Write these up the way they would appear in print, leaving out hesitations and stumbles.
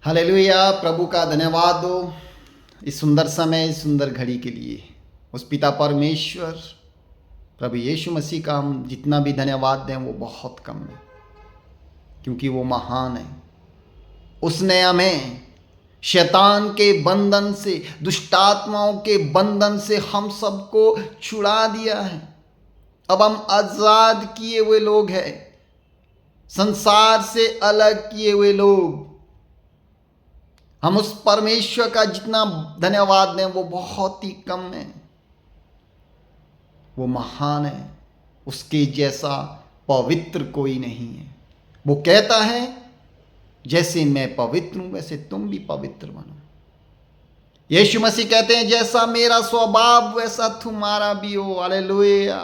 Hallelujah. प्रभु का धन्यवाद हो इस सुंदर समय, इस सुंदर घड़ी के लिए। उस पिता परमेश्वर प्रभु यीशु मसीह का हम जितना भी धन्यवाद दें वो बहुत कम है, क्योंकि वो महान है। उसने हमें शैतान के बंधन से, दुष्टात्माओं के बंधन से हम सबको छुड़ा दिया है। अब हम आजाद किए हुए लोग हैं, संसार से अलग किए हुए लोग। हम उस परमेश्वर का जितना धन्यवाद दें वो बहुत ही कम है। वो महान है, उसके जैसा पवित्र कोई नहीं है। वो कहता है जैसे मैं पवित्र हूं वैसे तुम भी पवित्र बनो। यीशु मसीह कहते हैं जैसा मेरा स्वभाव वैसा तुम्हारा भी हो। हालेलुया।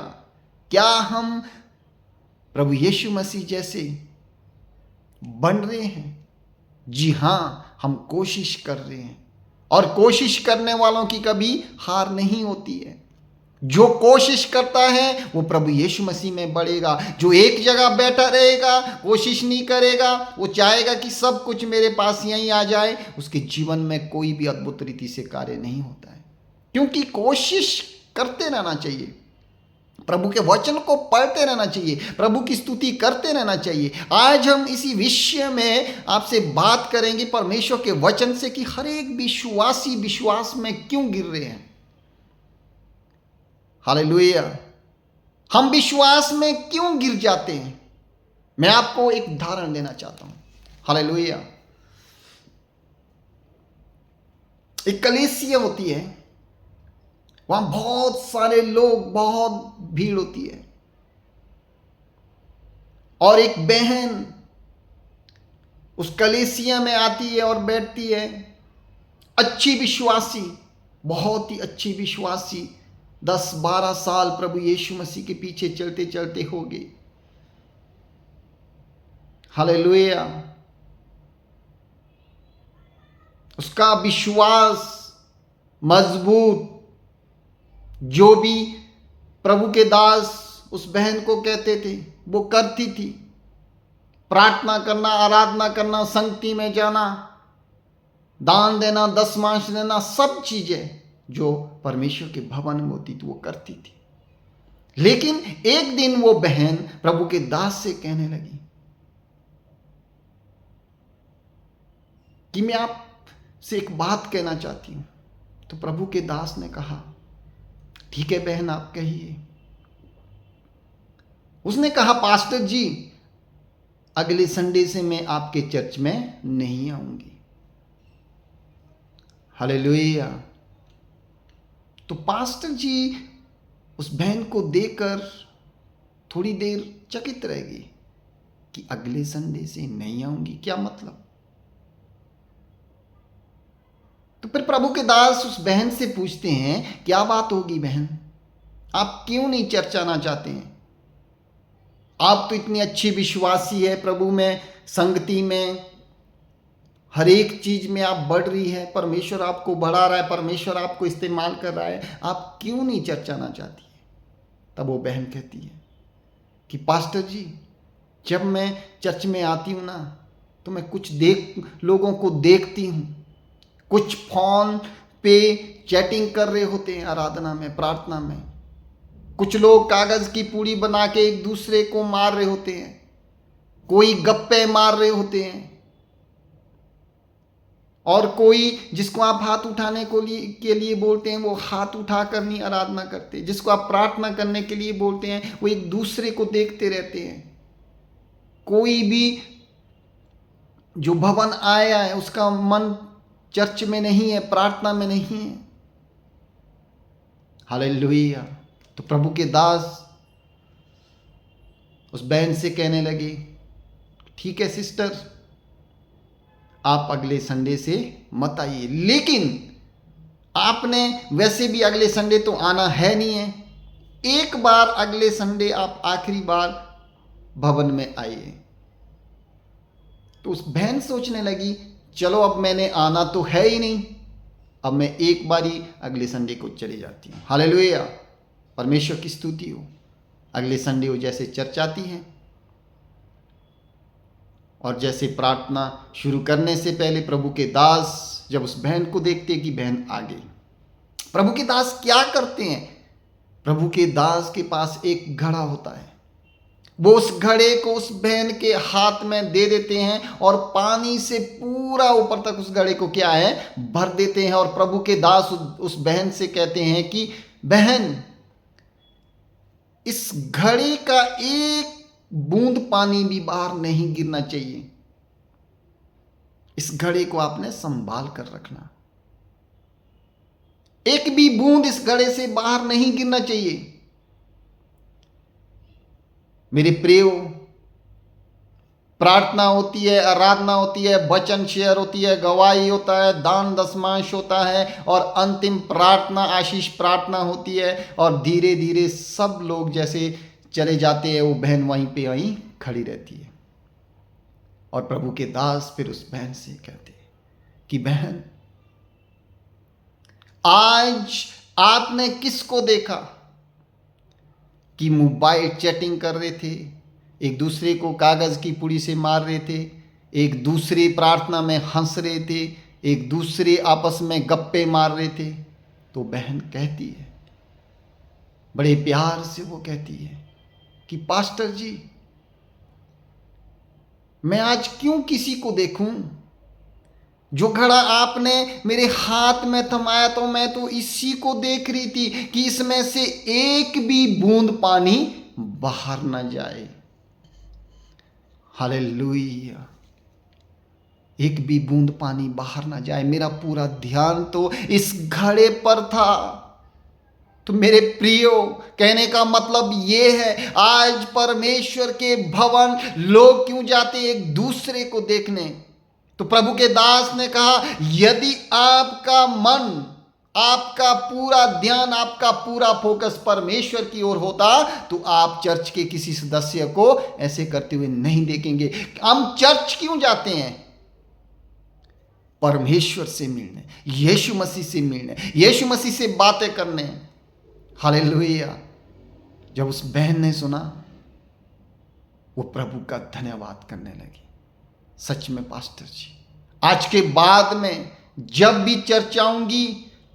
क्या हम प्रभु यीशु मसीह जैसे बन रहे हैं? जी हाँ, हम कोशिश कर रहे हैं, और कोशिश करने वालों की कभी हार नहीं होती है। जो कोशिश करता है वो प्रभु यीशु मसीह में बढ़ेगा। जो एक जगह बैठा रहेगा, कोशिश नहीं करेगा, वो चाहेगा कि सब कुछ मेरे पास यहीं आ जाए, उसके जीवन में कोई भी अद्भुत रीति से कार्य नहीं होता है। क्योंकि कोशिश करते रहना चाहिए, प्रभु के वचन को पढ़ते रहना चाहिए, प्रभु की स्तुति करते रहना चाहिए। आज हम इसी विषय में आपसे बात करेंगे परमेश्वर के वचन से कि हर एक विश्वासी विश्वास में क्यों गिर रहे हैं। हालेलुया। हम विश्वास में क्यों गिर जाते हैं? मैं आपको एक उदाहरण देना चाहता हूं। हालेलुया। एक कलीसिया होती है, वहां बहुत सारे लोग, बहुत भीड़ होती है, और एक बहन उस कलीसिया में आती है और बैठती है। अच्छी विश्वासी, बहुत ही अच्छी विश्वासी, 10-12 साल प्रभु यीशु मसीह के पीछे चलते चलते हो गई। हालेलुया। उसका विश्वास मजबूत, जो भी प्रभु के दास उस बहन को कहते थे वो करती थी। प्रार्थना करना, आराधना करना, संगति में जाना, दान देना, दशमांश देना, सब चीजें जो परमेश्वर के भवन में होती थी वो करती थी। लेकिन एक दिन वो बहन प्रभु के दास से कहने लगी कि मैं आपसे एक बात कहना चाहती हूं। तो प्रभु के दास ने कहा ठीक है बहन, आप कहिए। उसने कहा पास्टर जी, अगले संडे से मैं आपके चर्च में नहीं आऊंगी। हालेलुया। तो पास्टर जी उस बहन को देखकर थोड़ी देर चकित रह गई कि अगले संडे से नहीं आऊंगी, क्या मतलब? तो फिर प्रभु के दास उस बहन से पूछते हैं क्या बात होगी बहन, आप क्यों नहीं चर्च आना चाहते हैं? आप तो इतनी अच्छी विश्वासी है, प्रभु में, संगति में, हर एक चीज में आप बढ़ रही है, परमेश्वर आपको बढ़ा रहा है, परमेश्वर आपको इस्तेमाल कर रहा है, आप क्यों नहीं चर्च आना चाहती है? तब वो बहन कहती है कि पास्टर जी, जब मैं चर्च में आती हूँ ना तो मैं कुछ लोगों को देखती हूँ, कुछ फोन पे चैटिंग कर रहे होते हैं आराधना में, प्रार्थना में। कुछ लोग कागज की पूड़ी बना के एक दूसरे को मार रहे होते हैं, कोई गप्पे मार रहे होते हैं, और कोई जिसको आप हाथ उठाने के लिए बोलते हैं वो हाथ उठाकर नहीं आराधना करते, जिसको आप प्रार्थना करने के लिए बोलते हैं वो एक दूसरे को देखते रहते हैं। कोई भी जो भवन आया है उसका मन चर्च में नहीं है, प्रार्थना में नहीं है। हालेलुया। तो प्रभु के दास उस बहन से कहने लगे ठीक है सिस्टर, आप अगले संडे से मत आइए, लेकिन आपने वैसे भी अगले संडे तो आना है नहीं है, एक बार अगले संडे आप आखिरी बार भवन में आइए। तो उस बहन सोचने लगी चलो अब मैंने आना तो है ही नहीं, अब मैं एक बार ही अगले संडे को चली जाती हूँ। हालेलुया। परमेश्वर की स्तुति हो। अगले संडे वो जैसे चर्च आती हैं, और जैसे प्रार्थना शुरू करने से पहले प्रभु के दास जब उस बहन को देखते कि बहन आ गई, प्रभु के दास क्या करते हैं? प्रभु के दास के पास एक घड़ा होता है, वो उस घड़े को उस बहन के हाथ में दे देते हैं और पानी से पूरा ऊपर तक उस घड़े को क्या है, भर देते हैं। और प्रभु के दास उस बहन से कहते हैं कि बहन, इस घड़े का एक बूंद पानी भी बाहर नहीं गिरना चाहिए, इस घड़े को आपने संभाल कर रखना, एक भी बूंद इस घड़े से बाहर नहीं गिरना चाहिए। मेरे प्रियो, प्रार्थना होती है, आराधना होती है, वचन शेयर होती है, गवाही होता है, दान दशमांश होता है और अंतिम प्रार्थना आशीष प्रार्थना होती है। और धीरे धीरे सब लोग जैसे चले जाते हैं, वो बहन वहीं पे वहीं खड़ी रहती है। और प्रभु के दास फिर उस बहन से कहते हैं कि बहन, आज आपने किसको देखा कि मोबाइल चैटिंग कर रहे थे, एक दूसरे को कागज की पुड़ी से मार रहे थे, एक दूसरे प्रार्थना में हंस रहे थे, एक दूसरे आपस में गप्पे मार रहे थे? तो बहन कहती है, बड़े प्यार से वो कहती है कि पास्टर जी, मैं आज क्यों किसी को देखूं? जो घड़ा आपने मेरे हाथ में थमाया तो मैं तो इसी को देख रही थी कि इसमें से एक भी बूंद पानी बाहर ना जाए। हालेलुया, एक भी बूंद पानी बाहर ना जाए। मेरा पूरा ध्यान तो इस घड़े पर था। तो मेरे प्रियो, कहने का मतलब ये है, आज परमेश्वर के भवन लोग क्यों जाते एक दूसरे को देखने? तो प्रभु के दास ने कहा, यदि आपका मन, आपका पूरा ध्यान, आपका पूरा फोकस परमेश्वर की ओर होता तो आप चर्च के किसी सदस्य को ऐसे करते हुए नहीं देखेंगे। हम चर्च क्यों जाते हैं? परमेश्वर से मिलने, यीशु मसीह से मिलने, यीशु मसीह से बातें करने। हालेलुया। जब उस बहन ने सुना, वो प्रभु का धन्यवाद करने लगी। सच में पास्टर जी, आज के बाद में जब भी चर्च आऊंगी,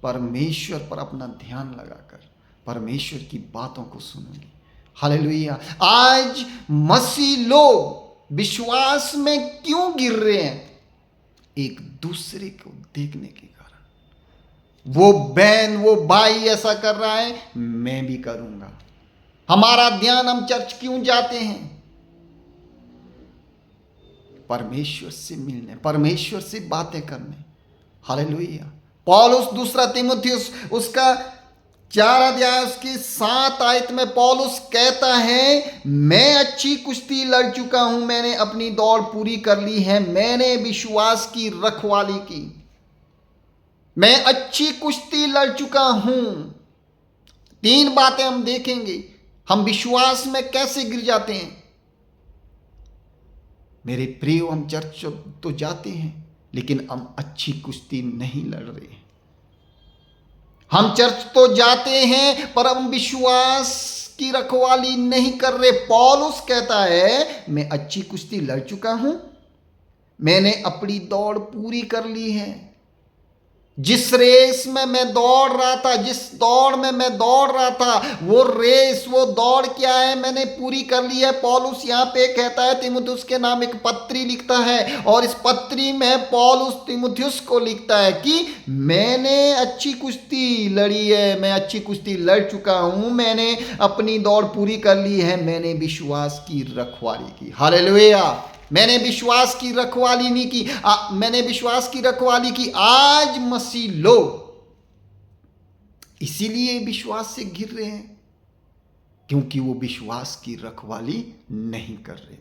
परमेश्वर पर अपना ध्यान लगाकर परमेश्वर की बातों को सुनूंगी। हालेलुया। आज मसीह लोग विश्वास में क्यों गिर रहे हैं? एक दूसरे को देखने के कारण। वो बहन, वो भाई ऐसा कर रहा है, मैं भी करूंगा। हमारा ध्यान, हम चर्च क्यों जाते हैं? परमेश्वर से मिलने, परमेश्वर से बातें करने। हालेलुया। पौलुस दूसरा तीमुथियुस उसका 4 अध्याय उसकी 7 आयत में पौलुस कहता है, मैं अच्छी कुश्ती लड़ चुका हूं, मैंने अपनी दौड़ पूरी कर ली है, मैंने विश्वास की रखवाली की। मैं अच्छी कुश्ती लड़ चुका हूं। 3 बातें हम देखेंगे, हम विश्वास में कैसे गिर जाते हैं। मेरे प्रियो, हम चर्च तो जाते हैं, लेकिन हम अच्छी कुश्ती नहीं लड़ रहे हैं। हम चर्च तो जाते हैं, पर हम विश्वास की रखवाली नहीं कर रहे। पौलुस कहता है, मैं अच्छी कुश्ती लड़ चुका हूं, मैंने अपनी दौड़ पूरी कर ली है। जिस रेस में मैं दौड़ रहा था, जिस दौड़ में मैं दौड़ रहा था, वो रेस, वो दौड़ क्या है, मैंने पूरी कर ली है। पौलुस यहाँ पे कहता है, तीमुथियुस के नाम एक पत्री लिखता है, और इस पत्री में पौलुस तीमुथियुस को लिखता है कि मैंने अच्छी कुश्ती लड़ी है, मैं अच्छी कुश्ती लड़ चुका हूं, मैंने अपनी दौड़ पूरी कर ली है, मैंने विश्वास की रखवाली की। हालेलुया। मैंने विश्वास की रखवाली नहीं की, मैंने विश्वास की रखवाली की। आज मसीह लोग इसीलिए विश्वास से गिर रहे हैं, क्योंकि वो विश्वास की रखवाली नहीं कर रहे।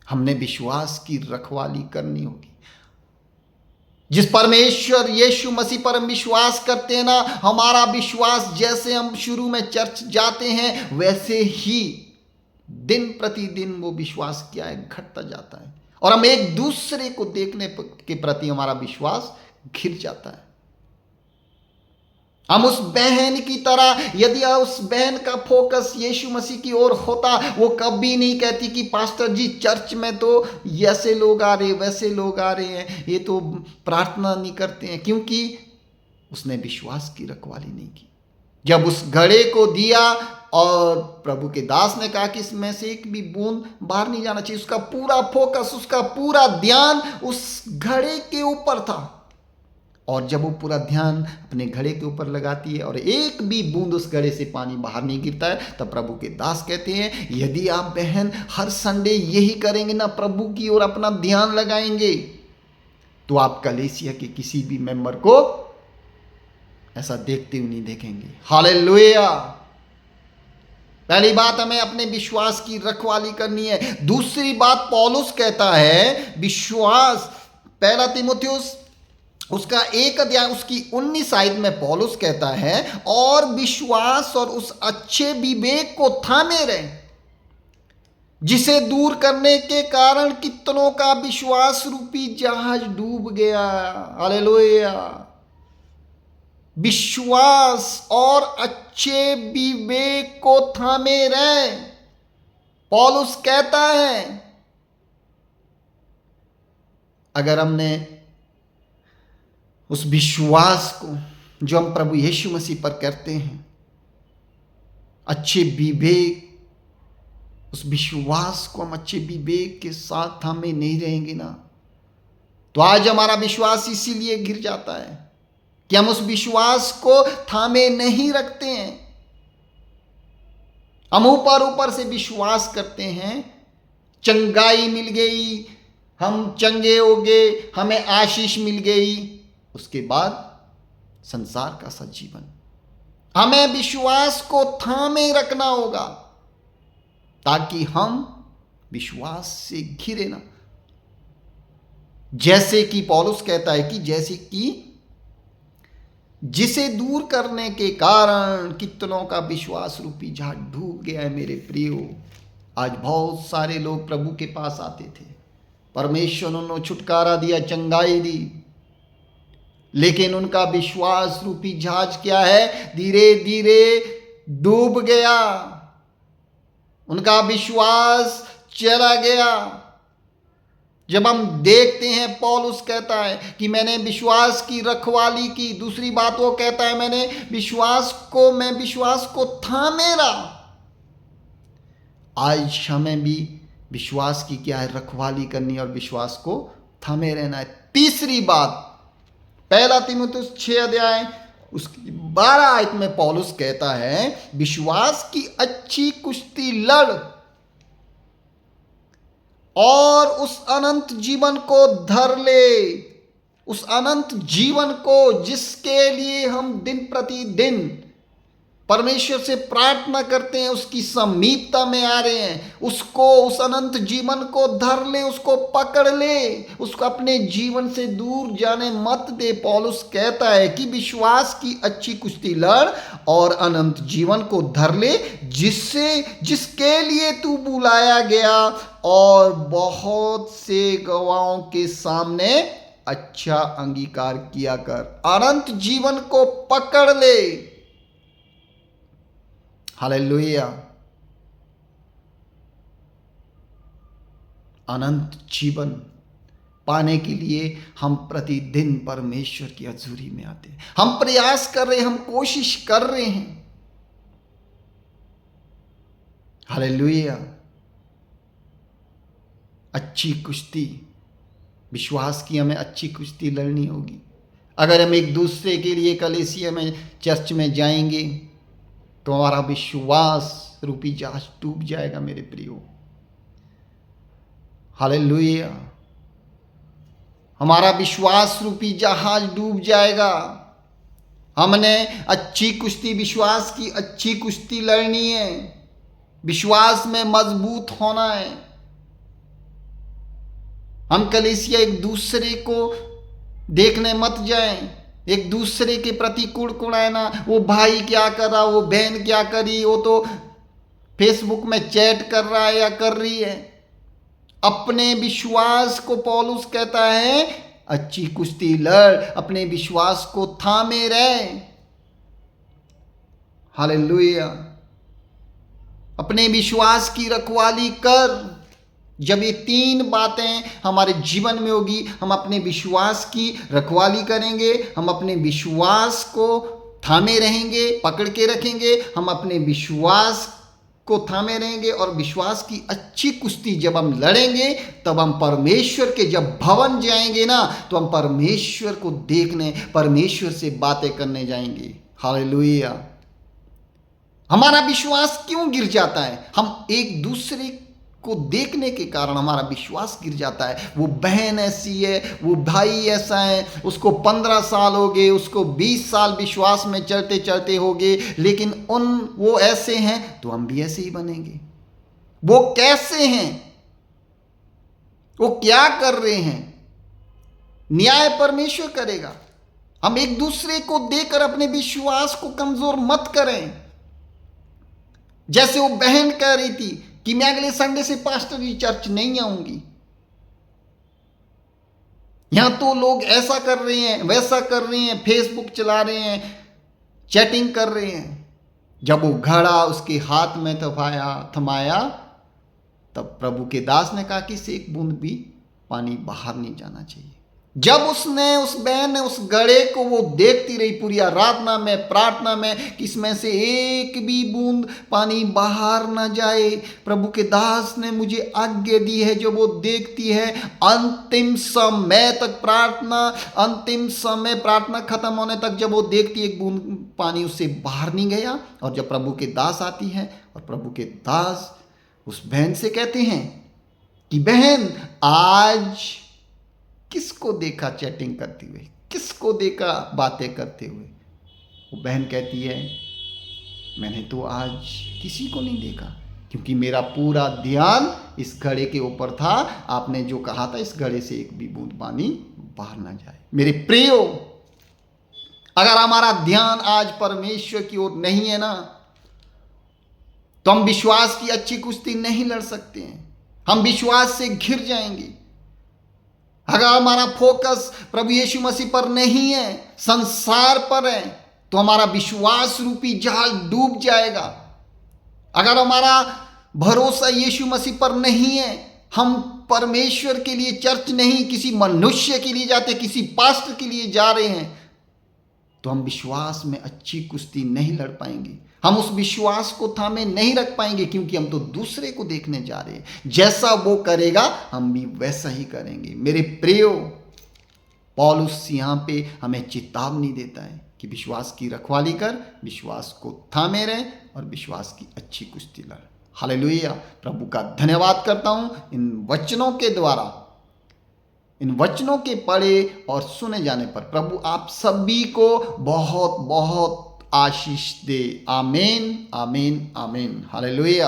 हमने विश्वास की रखवाली करनी होगी। जिस परमेश्वर यीशु मसीह पर हम विश्वास करते हैं ना, हमारा विश्वास जैसे हम शुरू में चर्च जाते हैं, वैसे ही दिन प्रतिदिन वो विश्वास क्या है, घटता जाता है। और हम एक दूसरे को देखने के प्रति हमारा विश्वास गिर जाता है। हम उस बहन की तरह, यदि उस बहन का फोकस यीशु मसीह की ओर होता, वो कभी नहीं कहती कि पास्टर जी चर्च में तो ऐसे लोग आ रहे वैसे लोग आ रहे हैं, ये तो प्रार्थना नहीं करते हैं, क्योंकि उसने विश्वास की रखवाली नहीं की। जब उस घड़े को दिया और प्रभु के दास ने कहा कि इसमें से एक भी बूंद बाहर नहीं जाना चाहिए, उसका पूरा फोकस, उसका पूरा ध्यान उस घड़े के ऊपर था। और जब वो पूरा ध्यान अपने घड़े के ऊपर लगाती है और एक भी बूंद उस घड़े से पानी बाहर नहीं गिरता है, तब प्रभु के दास कहते हैं, यदि आप बहन हर संडे यही करेंगे ना, प्रभु की ओर अपना ध्यान लगाएंगे, तो आप कलीसिया के किसी भी मेंबर को ऐसा देखते हुए नहीं देखेंगे। हालेलुया। पहली बात, हमें अपने विश्वास की रखवाली करनी है। दूसरी बात, पौलुस कहता है विश्वास, पहला तीमुथियुस उसका 1 अध्याय उसकी 19 आयत में पौलुस कहता है, और विश्वास और उस अच्छे विवेक को थामे रहे, जिसे दूर करने के कारण कितनों का विश्वास रूपी जहाज डूब गया। हालेलुया। विश्वास और अच्छे विवेक को थामे रहे, पौलुस कहता है। अगर हमने उस विश्वास को जो हम प्रभु यीशु मसीह पर करते हैं, अच्छे विवेक, उस विश्वास को हम अच्छे विवेक के साथ थामे नहीं रहेंगे ना, तो आज हमारा विश्वास इसीलिए गिर जाता है कि हम उस विश्वास को थामे नहीं रखते हैं। हम ऊपर ऊपर से विश्वास करते हैं, चंगाई मिल गई, हम चंगे हो गए, हमें आशीष मिल गई, उसके बाद संसार का सजीवन। हमें विश्वास को थामे रखना होगा ताकि हम विश्वास से घिरे ना। जैसे कि पौलुस कहता है कि जैसे कि जिसे दूर करने के कारण कितनों का विश्वास रूपी जहाज डूब गया है। मेरे प्रियो, आज बहुत सारे लोग प्रभु के पास आते थे, परमेश्वर ने उन्हें छुटकारा दिया, चंगाई दी, लेकिन उनका विश्वास रूपी जहाज क्या है, धीरे धीरे डूब गया, उनका विश्वास चला गया। जब हम देखते हैं, पौलुस कहता है कि मैंने विश्वास की रखवाली की। दूसरी बात वो कहता है, मैं विश्वास को थामे रहा। आज हमें भी विश्वास की क्या है, रखवाली करनी और विश्वास को थामे रहना है। तीसरी बात, पहला तीमुथियुस 6 अध्याय उसकी 12 आयत में पौलुस कहता है, विश्वास की अच्छी कुश्ती लड़ और उस अनंत जीवन को धर ले, उस अनंत जीवन को जिसके लिए हम दिन प्रतिदिन परमेश्वर से प्रार्थना करते हैं, उसकी समीपता में आ रहे हैं, उसको, उस अनंत जीवन को धर ले, उसको पकड़ ले, उसको अपने जीवन से दूर जाने मत दे। पौलुस कहता है कि विश्वास की अच्छी कुश्ती लड़ और अनंत जीवन को धर ले, जिसके लिए तू बुलाया गया और बहुत से गवाहों के सामने अच्छा अंगीकार किया कर। अनंत जीवन को पकड़ ले। हालेलुया। अनंत जीवन पाने के लिए हम प्रतिदिन परमेश्वर की हजूरी में आते हैं। हम प्रयास कर रहे हैं, हम कोशिश कर रहे हैं। हालेलुया। अच्छी कुश्ती, विश्वास की हमें अच्छी कुश्ती लड़नी होगी। अगर हम एक दूसरे के लिए कलीसिया में, चर्च में जाएंगे तो हमारा विश्वास रूपी जहाज डूब जाएगा। मेरे प्रियो, हालेलुया। हमारा विश्वास रूपी जहाज डूब जाएगा। हमने अच्छी कुश्ती, विश्वास की अच्छी कुश्ती लड़नी है, विश्वास में मजबूत होना है। हम कलीसिया एक दूसरे को देखने मत जाएं, एक दूसरे के प्रति कुड़कुड़ाए ना, वो भाई क्या कर रहा, वो बहन क्या करी, वो तो फेसबुक में चैट कर रहा है या कर रही है। अपने विश्वास को, पौलुस कहता है, अच्छी कुश्ती लड़, अपने विश्वास को थामे रहे। हालेलुया। अपने विश्वास की रखवाली कर। जब ये 3 बातें हमारे जीवन में होगी, हम अपने विश्वास की रखवाली करेंगे, हम अपने विश्वास को थामे रहेंगे, पकड़ के रखेंगे, हम अपने विश्वास को थामे रहेंगे और विश्वास की अच्छी कुश्ती जब हम लड़ेंगे, तब हम परमेश्वर के जब भवन जाएंगे ना, तो हम परमेश्वर को देखने, परमेश्वर से बातें करने जाएंगे। हालेलुया। हमारा विश्वास क्यों गिर जाता है? हम एक दूसरे को देखने के कारण हमारा विश्वास गिर जाता है। वो बहन ऐसी है, वो भाई ऐसा है, उसको 15 साल हो गए, उसको 20 साल विश्वास में चलते चलते हो गए, लेकिन वो ऐसे हैं तो हम भी ऐसे ही बनेंगे। वो कैसे हैं, वो क्या कर रहे हैं, न्याय परमेश्वर करेगा। हम एक दूसरे को देखकर अपने विश्वास को कमजोर मत करें। जैसे वो बहन कह रही थी कि मैं अगले संडे से पास्टर जी चर्च नहीं आऊंगी। यहां तो लोग ऐसा कर रहे हैं, वैसा कर रहे हैं, फेसबुक चला रहे हैं, चैटिंग कर रहे हैं। जब वो घड़ा उसके हाथ में थमाया, तब प्रभु के दास ने कहा कि इससे एक बूंद भी पानी बाहर नहीं जाना चाहिए। जब उस बहन ने उस घड़े को वो देखती रही पूरी आराधना में, प्रार्थना में, कि इसमें से एक भी बूंद पानी बाहर ना जाए, प्रभु के दास ने मुझे आज्ञा दी है, जो वो देखती है अंतिम समय तक अंतिम समय प्रार्थना खत्म होने तक, जब वो देखती है एक बूंद पानी उससे बाहर नहीं गया, और जब प्रभु के दास आती है और प्रभु के दास उस बहन से कहते हैं कि बहन, आज किसको देखा चैटिंग करते हुए, किसको देखा बातें करते हुए? वो बहन कहती है, मैंने तो आज किसी को नहीं देखा, क्योंकि मेरा पूरा ध्यान इस घड़े के ऊपर था। आपने जो कहा था, इस घड़े से एक भी बूंद पानी बाहर ना जाए। मेरे प्रियो, अगर हमारा ध्यान आज परमेश्वर की ओर नहीं है ना, तो हम विश्वास की अच्छी कुश्ती नहीं लड़ सकते हैं। हम विश्वास से घिर जाएंगे। अगर हमारा फोकस प्रभु यीशु मसीह पर नहीं है, संसार पर है, तो हमारा विश्वास रूपी जाल डूब जाएगा। अगर हमारा भरोसा यीशु मसीह पर नहीं है, हम परमेश्वर के लिए चर्च नहीं, किसी मनुष्य के लिए जाते, किसी पास्टर के लिए जा रहे हैं, तो हम विश्वास में अच्छी कुश्ती नहीं लड़ पाएंगे। हम उस विश्वास को थामे नहीं रख पाएंगे, क्योंकि हम तो दूसरे को देखने जा रहे हैं। जैसा वो करेगा हम भी वैसा ही करेंगे। मेरे प्रियो, पौलुस यहाँ पे हमें चेतावनी देता है कि विश्वास की रखवाली कर, विश्वास को थामे रहे और विश्वास की अच्छी कुश्ती लड़। हालेलुया। प्रभु का धन्यवाद करता हूँ इन वचनों के द्वारा, इन वचनों के पढ़े और सुने जाने पर प्रभु आप सभी को बहुत बहुत आशीष दे। आमीन, आमीन, आमीन। हालेलुया।